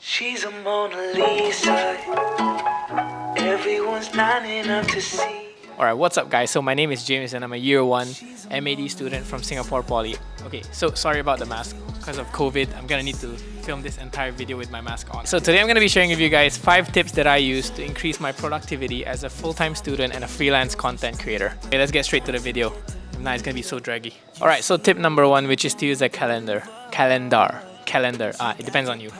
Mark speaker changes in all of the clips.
Speaker 1: She's a Mona Lisa. Everyone's lining up to see.
Speaker 2: Alright, what's up guys? So my name is James and I'm a year 1 MAD student from Singapore Poly. Okay, so sorry about the mask. Because of COVID, I'm gonna need to film this entire video with my mask on. So today I'm gonna be sharing with you guys 5 tips that I use to increase my productivity as a full-time student and a freelance content creator. Okay, let's get straight to the video. If not, it's gonna be so draggy. Alright, so tip number 1, which is to use a calendar. It depends on you.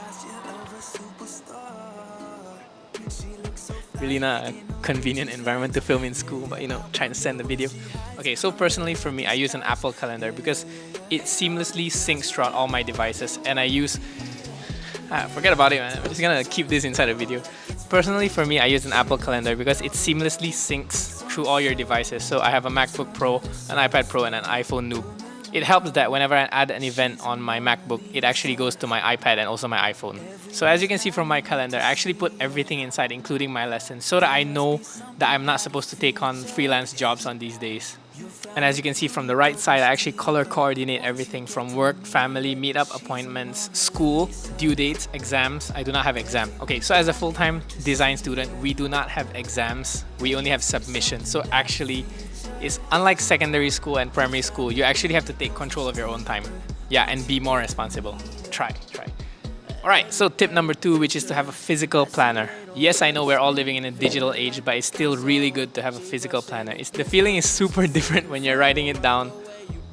Speaker 2: Really not a convenient environment to film in school, but you know, trying to send the video. Okay, so personally for me, I use an Apple calendar because it seamlessly syncs throughout all my devices, and I use forget about it, man. I'm just gonna keep this inside the video. Personally for me, I use an Apple calendar because it seamlessly syncs through all your devices. So I have a MacBook Pro, an iPad Pro, and an iPhone Noob. It helps that whenever I add an event on my MacBook, it actually goes to my iPad and also my iPhone. So as you can see from my calendar, I actually put everything inside, including my lessons, so that I know that I'm not supposed to take on freelance jobs on these days. And as you can see from the right side, I actually color coordinate everything from work, family, meetup appointments, school, due dates, exams. I do not have exam. Okay, so as a full-time design student, we do not have exams. We only have submissions. So actually, it's unlike secondary school and primary school, you actually have to take control of your own time. Yeah, and be more responsible. Try. Alright, so tip number 2, which is to have a physical planner. Yes, I know we're all living in a digital age, but it's still really good to have a physical planner. The feeling is super different when you're writing it down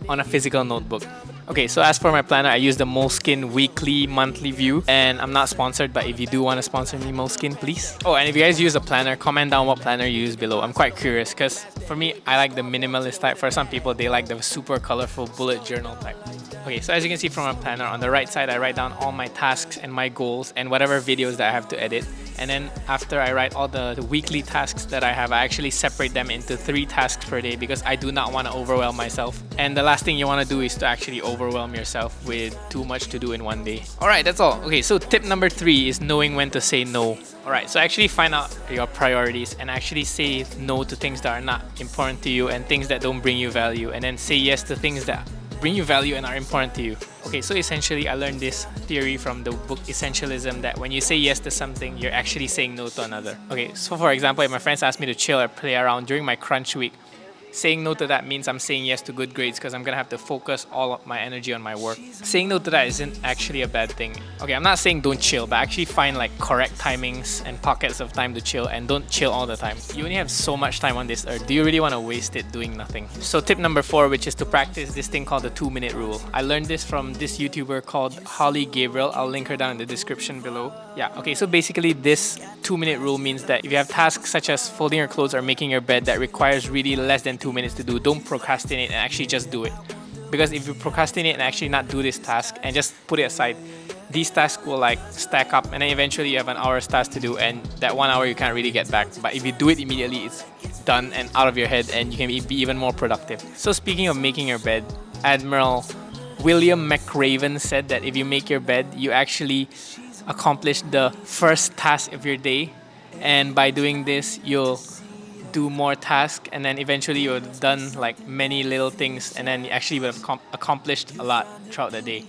Speaker 2: on a physical notebook. Okay, so as for my planner, I use the Moleskine weekly, monthly view, and I'm not sponsored, but if you do want to sponsor me, Moleskine, please. Oh, and if you guys use a planner, comment down what planner you use below. I'm quite curious because for me, I like the minimalist type. For some people, they like the super colorful bullet journal type. Okay, so as you can see from my planner, on the right side, I write down all my tasks and my goals and whatever videos that I have to edit. And then after I write all the weekly tasks that I have, I actually separate them into 3 tasks per day because I do not want to overwhelm myself. And the last thing you want to do is to actually overwhelm yourself with too much to do in one day. Alright, that's all. Okay, so tip number 3 is knowing when to say no. Alright, so actually find out your priorities and actually say no to things that are not important to you and things that don't bring you value, and then say yes to things that bring you value and are important to you. Okay, so essentially I learned this theory from the book Essentialism, that when you say yes to something, you're actually saying no to another. Okay, so for example, if my friends ask me to chill or play around during my crunch week, saying no to that means I'm saying yes to good grades because I'm gonna have to focus all of my energy on my work. Saying no to that isn't actually a bad thing. Okay, I'm not saying don't chill, but actually find like correct timings and pockets of time to chill, and don't chill all the time. You only have so much time on this earth. Do you really want to waste it doing nothing? So tip number 4, which is to practice this thing called the 2-minute rule. I learned this from this YouTuber called Gabrielle. I'll link her down in the description below. Yeah, okay, so basically this 2-minute rule means that if you have tasks such as folding your clothes or making your bed that requires really less than 2 minutes to do, don't procrastinate and actually just do it. Because if you procrastinate and actually not do this task and just put it aside, these tasks will like stack up, and then eventually you have an hour's task to do, and that 1 hour you can't really get back. But if you do it immediately, it's done and out of your head, and you can be even more productive. So speaking of making your bed, Admiral William McRaven said that if you make your bed, you actually accomplish the first task of your day, and by doing this, you'll do more tasks, and then eventually you're done like many little things, and then you actually would have accomplished a lot throughout the day.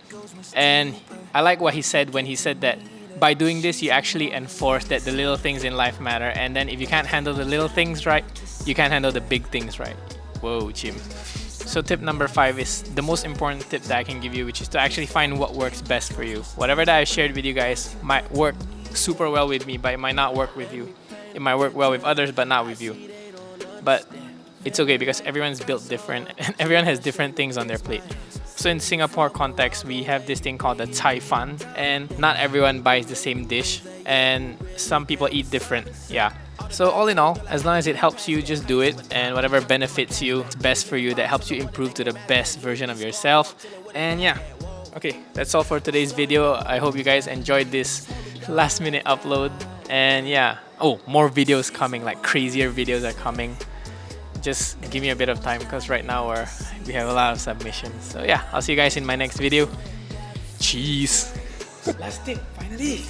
Speaker 2: And I like what he said when he said that by doing this, you actually enforce that the little things in life matter, and then if you can't handle the little things right, you can't handle the big things right. Whoa, Jim. So tip number 5 is the most important tip that I can give you, which is to actually find what works best for you. Whatever that I've shared with you guys might work super well with me, but it might not work with you. It might work well with others, but not with you. But it's okay because everyone's built different and everyone has different things on their plate. So in Singapore context, we have this thing called the Cai Fan, and not everyone buys the same dish, and some people eat different. Yeah. So all in all, as long as it helps you, just do it, and whatever benefits you, it's best for you, that helps you improve to the best version of yourself. And yeah, okay, that's all for today's video. I hope you guys enjoyed this last minute upload, and yeah. Oh, more videos coming, like crazier videos are coming. Just give me a bit of time because right now we have a lot of submissions. So yeah, I'll see you guys in my next video. Cheese. Last tip, finally.